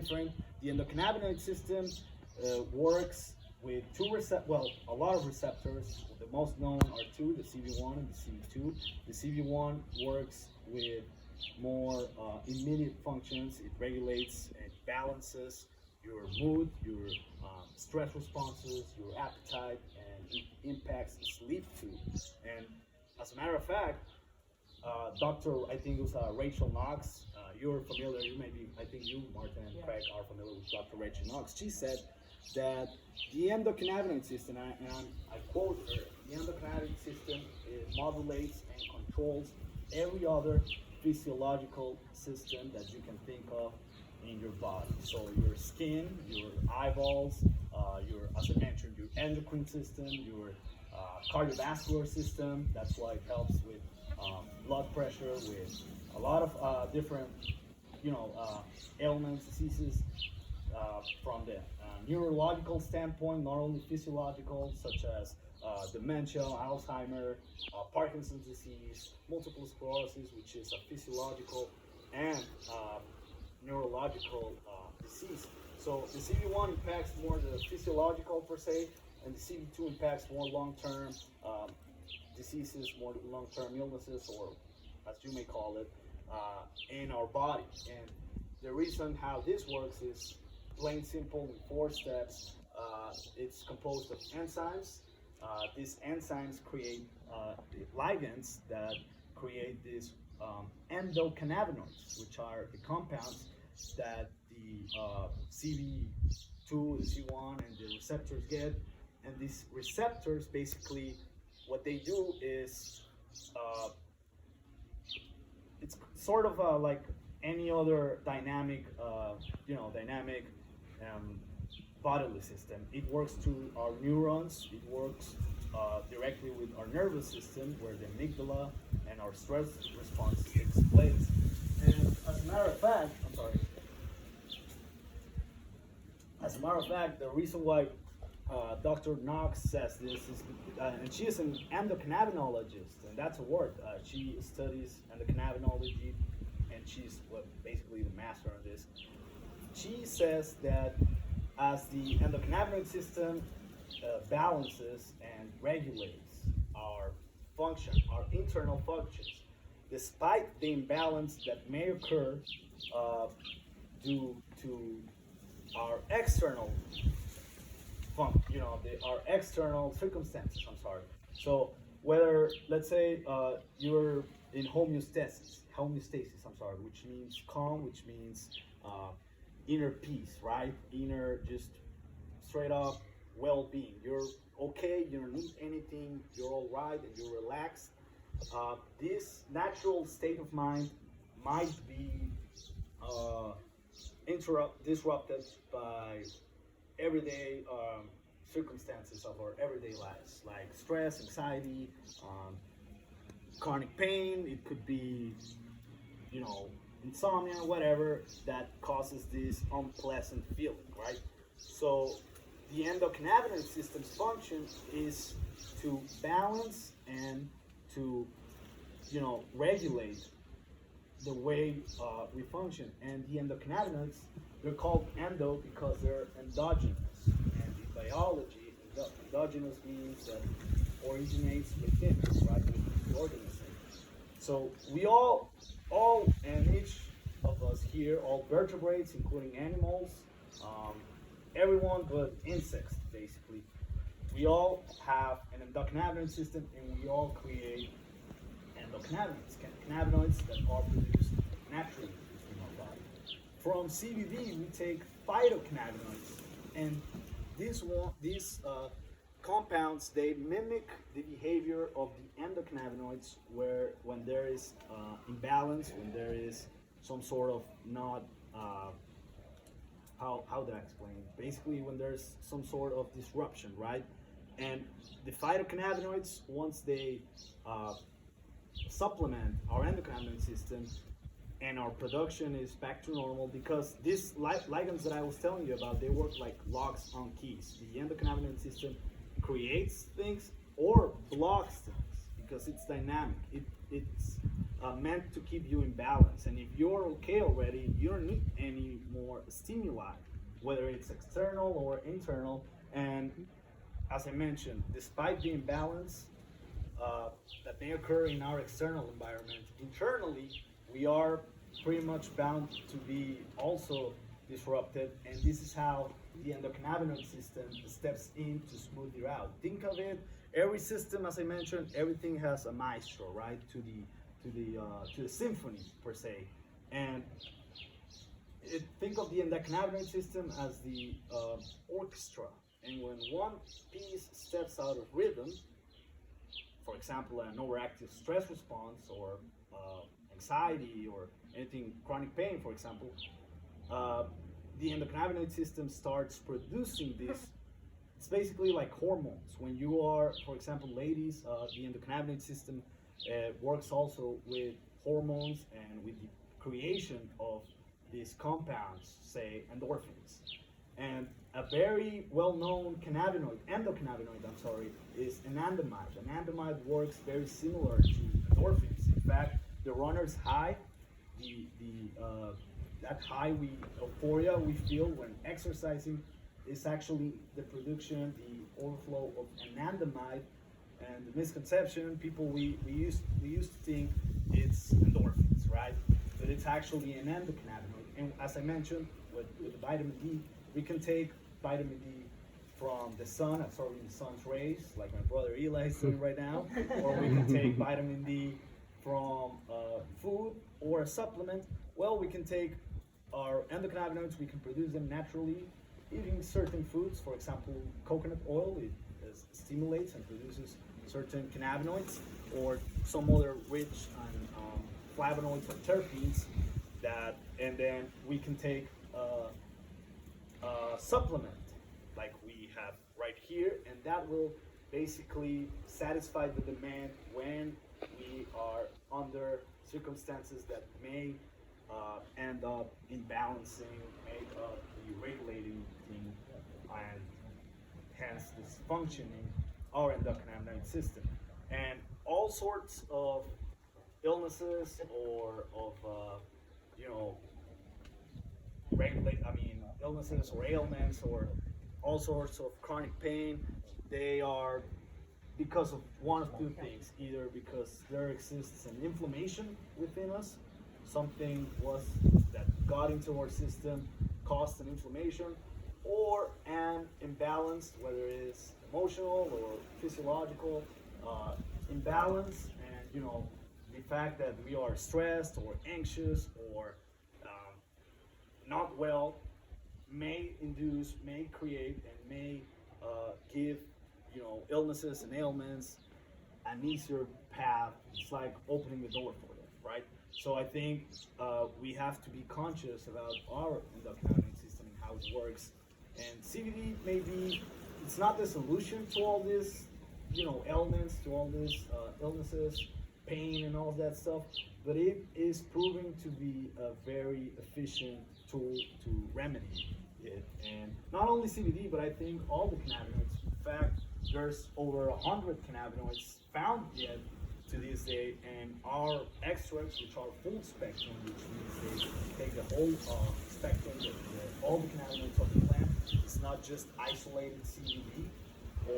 different. The endocannabinoid system works with a lot of receptors. The most known are two, the CB1 and the CB2. The CB1 works with more immediate functions. It regulates and balances your mood, your stress responses, your appetite, and it impacts sleep too. And as a matter of fact, I think it was Rachel Knox. You're familiar, I think you, Martin and Craig, are familiar with Dr. Rachel Knox. She said that the endocannabinoid system, I quote her, the endocannabinoid system modulates and controls every other physiological system that you can think of in your body. So your skin, your eyeballs, as I mentioned, your endocrine system, your cardiovascular system. That's why it helps with blood pressure, with a lot of different, ailments, diseases from the neurological standpoint, not only physiological, such as dementia, Alzheimer, Parkinson's disease, multiple sclerosis, which is a physiological and neurological disease. So the CB1 impacts more the physiological per se, and the CB2 impacts more long-term diseases, more long-term illnesses, or as you may call it, in our body. And the reason how this works is plain simple in 4 steps. It's composed of enzymes. These enzymes create ligands that create these endocannabinoids, which are the compounds that the CB2, the C1, and the receptors get. And these receptors, basically, what they do is it's sort of like any other dynamic, bodily system. It works through our neurons. It works directly with our nervous system, where the amygdala and our stress response takes place. And as a matter of fact, the reason why Dr. Knox says this is, and she is an endocannabinologist, and that's a word. She studies endocannabinology, and she's basically the master on this. She says that as the endocannabinoid system balances and regulates our internal functions, despite the imbalance that may occur due to our external our external circumstances. So whether, let's say, you're in homeostasis, which means calm, which means inner peace, right? Inner, just straight up well-being. You're okay, you don't need anything, you're all right, and you're relaxed. This natural state of mind might be disrupted by everyday circumstances of our everyday lives, like stress, anxiety, chronic pain. It could be, insomnia, whatever that causes this unpleasant feeling, right? So the endocannabinoid system's function is to balance and to, regulate the way we function. And the endocannabinoids, they're called endo because they're endogenous. And in biology, endogenous means that originates within us, right? Within the organism. So we all and each of us here, all vertebrates, including animals, everyone but insects, basically, we all have an endocannabinoid system, and we all create endocannabinoids, cannabinoids that are produced naturally in our body. From CBD, we take phytocannabinoids, and these compounds, they mimic the behavior of the endocannabinoids, where when there is imbalance, when there is some sort of not how do I explain it? Basically, when there's some sort of disruption, right? And the phytocannabinoids, once they supplement our endocannabinoid system, and our production is back to normal, because these ligands that I was telling you about, they work like locks on keys. The endocannabinoid system creates things or blocks things because it's dynamic. It's meant to keep you in balance. And if you're okay already, you don't need any more stimuli, whether it's external or internal. And as I mentioned, despite the imbalance that may occur in our external environment, internally, we are pretty much bound to be also disrupted. And this is how the endocannabinoid system steps in to smooth you out. Think of it, every system, as I mentioned, everything has a maestro, right? To the symphony per se. And think of the endocannabinoid system as the orchestra. And when one piece steps out of rhythm, for example, an overactive stress response or anxiety or anything, chronic pain, for example, the endocannabinoid system starts producing this. It's basically like hormones. When you are, for example, ladies, the endocannabinoid system works also with hormones and with the creation of these compounds, say endorphins. And a very well-known endocannabinoid, is anandamide. Anandamide works very similar to endorphins. In fact, the runner's high, that euphoria we feel when exercising, is actually the production, the overflow of anandamide. And the misconception, we used to think it's endorphins, right? But it's actually an endocannabinoid. And as I mentioned, with the vitamin D, we can take vitamin D from the sun, absorbing the sun's rays, like my brother Eli is doing right now, or we can take vitamin D from food or a supplement. Well, we can take our endocannabinoids, we can produce them naturally eating certain foods. For example, coconut oil, it stimulates and produces certain cannabinoids, or some other rich flavonoids or terpenes and then we can take a supplement like we have right here, and that will basically satisfy the demand when we are under circumstances that may end up imbalancing, may be regulating things, and hence dysfunctioning our endocannabinoid system. And all sorts of illnesses or of illnesses or ailments or all sorts of chronic pain, they are because of one of two things. Either because there exists an inflammation within us, something that got into our system, caused an inflammation, or an imbalance, whether it's emotional or physiological imbalance, and the fact that we are stressed or anxious or not well may create, and may give illnesses and ailments an easier path. It's like opening the door for them, right? So I think we have to be conscious about our endocannabinoid system and how it works. And CBD it's not the solution to all this, ailments, to all these illnesses, pain, and all of that stuff, but it is proving to be a very efficient tool to remedy it. And not only CBD, but I think all the cannabinoids. In fact, there's over 100 cannabinoids found yet to this day, and our extracts, which are full spectrum, which means they take the whole spectrum, all the cannabinoids of the plant. It's not just isolated CBD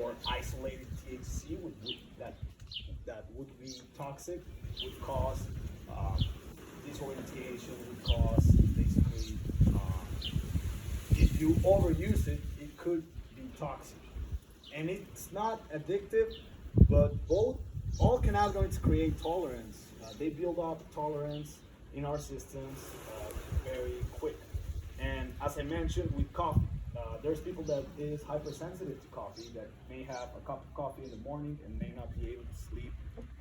or isolated THC, that would be toxic, would cause disorientation, would cause basically, if you overuse it, it could be toxic. And it's not addictive, but all cannabinoids create tolerance. They build up tolerance in our systems very quick. And as I mentioned with coffee, there's people that is hypersensitive to coffee, that may have a cup of coffee in the morning and may not be able to sleep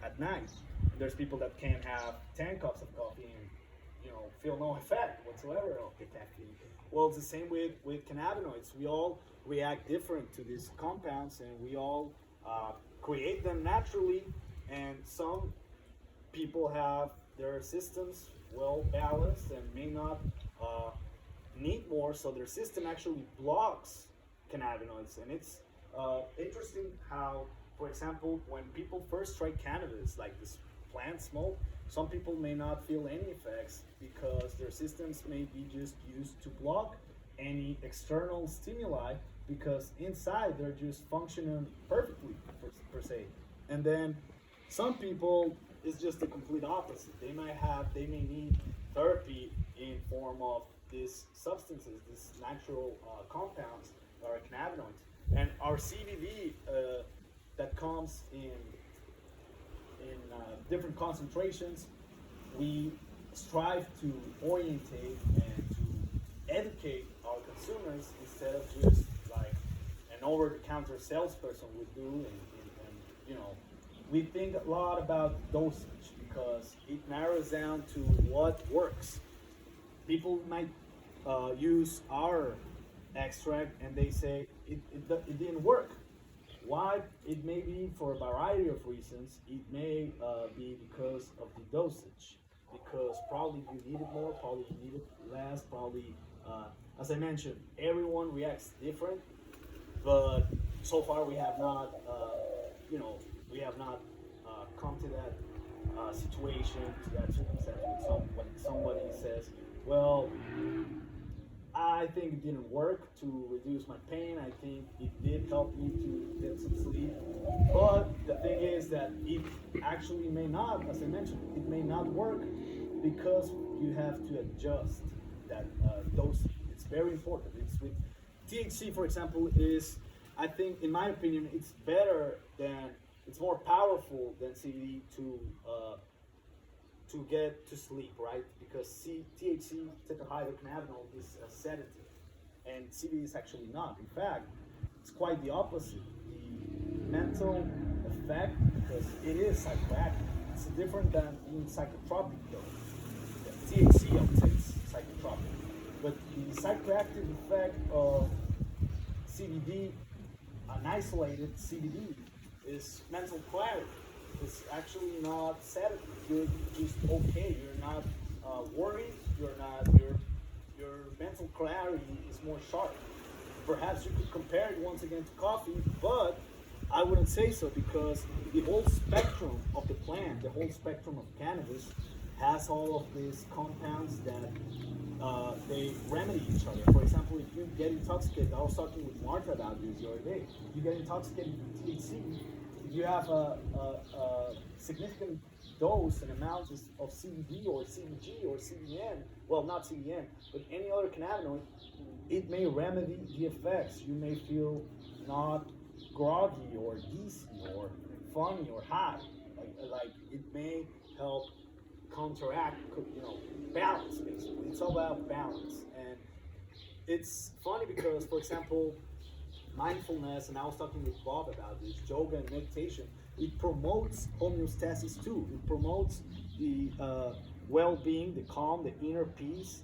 at night. And there's people that can have 10 cups of coffee and feel no effect whatsoever of the caffeine. Well, it's the same with cannabinoids. We all react different to these compounds, and we all create them naturally. And some people have their systems well balanced and may not need more, so their system actually blocks cannabinoids. And it's interesting how, for example, when people first try cannabis, like this plant smoke, Some people may not feel any effects because their systems may be just used to block any external stimuli because inside they're just functioning perfectly per se. And then some people is just the complete opposite. They may need therapy in form of these substances, these natural compounds that are cannabinoids. And our CBD that comes in different concentrations, we strive to orientate and to educate our consumers instead of just like an over-the-counter salesperson would do. And you know, we think a lot about dosage because it narrows down to what works. People might use our extract and they say it didn't work. Why? It may be for a variety of reasons. It may be because of the dosage. Because probably you need it more, probably you need it less, probably, as I mentioned, everyone reacts different. But so far we have not, we have not come to that situation, to that circumstance when somebody says, well, I think it didn't work to reduce my pain. I think it did help me to get some sleep. But the thing is that it actually may not, as I mentioned, it may not work because you have to adjust that dose. It's very important. It's with THC, for example, is, I think, in my opinion, it's better than, it's more powerful than CBD to get to sleep, right? Because THC, tetrahydrocannabinol, is a sedative, and CBD is actually not. In fact, it's quite the opposite. The mental effect, because it is psychoactive, it's different than being psychotropic, though. The THC, I would say, is psychotropic, but the psychoactive effect of CBD, an isolated CBD, is mental clarity. It's actually not sedative. You're just okay. You're not worried. Your mental clarity is more sharp. Perhaps you could compare it once again to coffee, but I wouldn't say so because the whole spectrum of the plant, the whole spectrum of cannabis, has all of these compounds that they remedy each other. For example, if you get intoxicated, I was talking with Martha about this the other day. You get intoxicated with THC. You have a significant dose and amount of CBD or CBG or CBN, well, not CBN, but any other cannabinoid, it may remedy the effects. You may feel not groggy or geesy or funny or high. Like it may help counteract, balance, basically. It's all about balance. And it's funny because, for example, mindfulness, and I was talking with Bob about this, yoga and meditation, it promotes homeostasis too. It promotes the well-being, the calm, the inner peace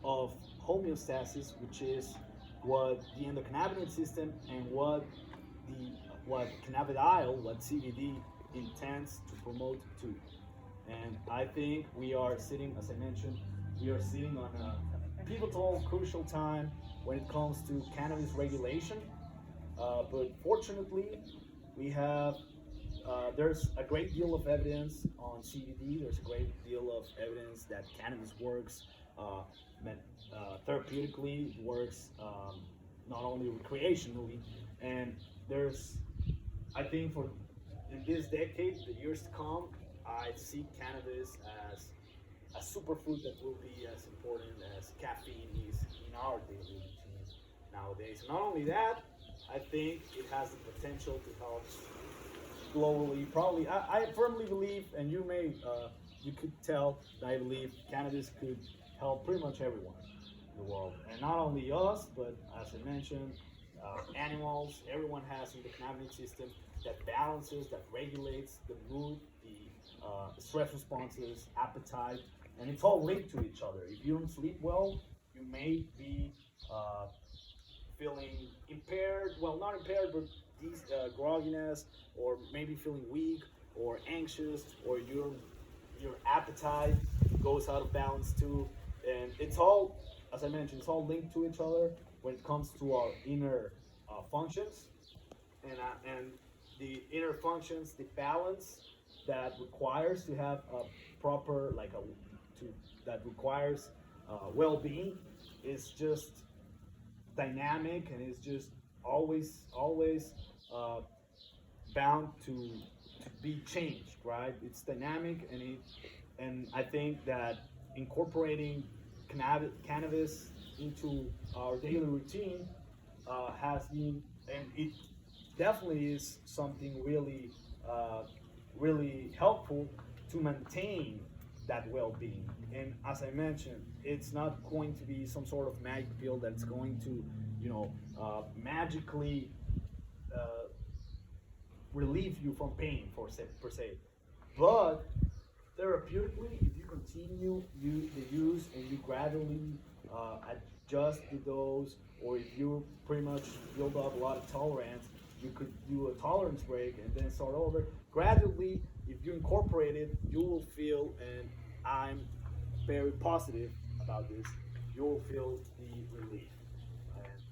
of homeostasis, which is what the endocannabinoid system and what cannabidiol, what CBD intends to promote too. And I think we are sitting, as I mentioned, we are sitting on a pivotal, crucial time when it comes to cannabis regulation. But fortunately, we have there's a great deal of evidence on CBD. There's a great deal of evidence that cannabis works therapeutically. It works not only recreationally. And there's, I think, for in this decade, the years to come, I see cannabis as a superfood that will be as important as caffeine is in our daily routine nowadays. And not only that, I think it has the potential to help globally. Probably, I firmly believe, and you could tell that I believe cannabis could help pretty much everyone in the world. And not only us, but as I mentioned, animals, everyone has in the cannabinoid system that balances, that regulates the mood, the stress responses, appetite, and it's all linked to each other. If you don't sleep well, you may be feeling impaired, well, not impaired, but these grogginess, or maybe feeling weak or anxious, or your appetite goes out of balance too. And it's all, as I mentioned, it's all linked to each other when it comes to our inner functions and the inner functions, the balance that requires to have a proper like a to that requires well-being is just dynamic and is just always uh, bound to be changed, right? It's dynamic and I think that incorporating cannabis into our daily routine has been, and it definitely is something uh, really helpful to maintain that well-being. And as I mentioned, it's not going to be some sort of magic pill that's going to, magically uh, relieve you from pain per se. But therapeutically, if you continue the use and you gradually adjust the dose, or if you pretty much build up a lot of tolerance, you could do a tolerance break and then start over. Gradually, if you incorporate it, you will feel, and I'm very positive about this, you will feel the relief.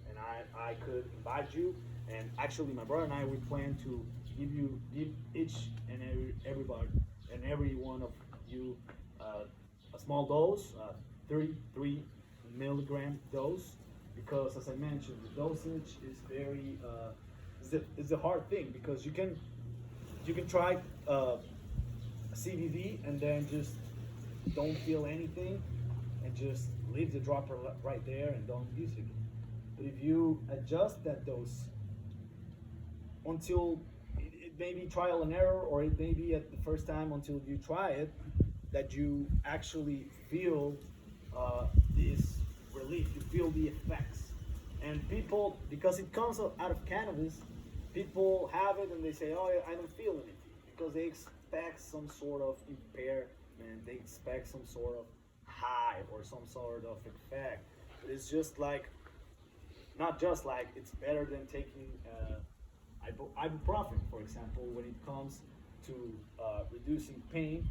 And I could invite you, and actually my brother and I, we plan to give each and everybody and every one of you a small dose, 33 milligram dose, because as I mentioned, the dosage is very is a hard thing, because you can try CBD and then just don't feel anything and just leave the dropper right there and don't use it again. But if you adjust that dose until it may be trial and error, or it may be at the first time until you try it, that you actually feel this relief, you feel the effects. And people, because it comes out of cannabis, people have it and they say, oh, I don't feel anything, because they expect some sort of impairment, they expect some sort of high or some sort of effect. But it's just like, not just like, it's better than taking ibuprofen, for example, when it comes to reducing pain.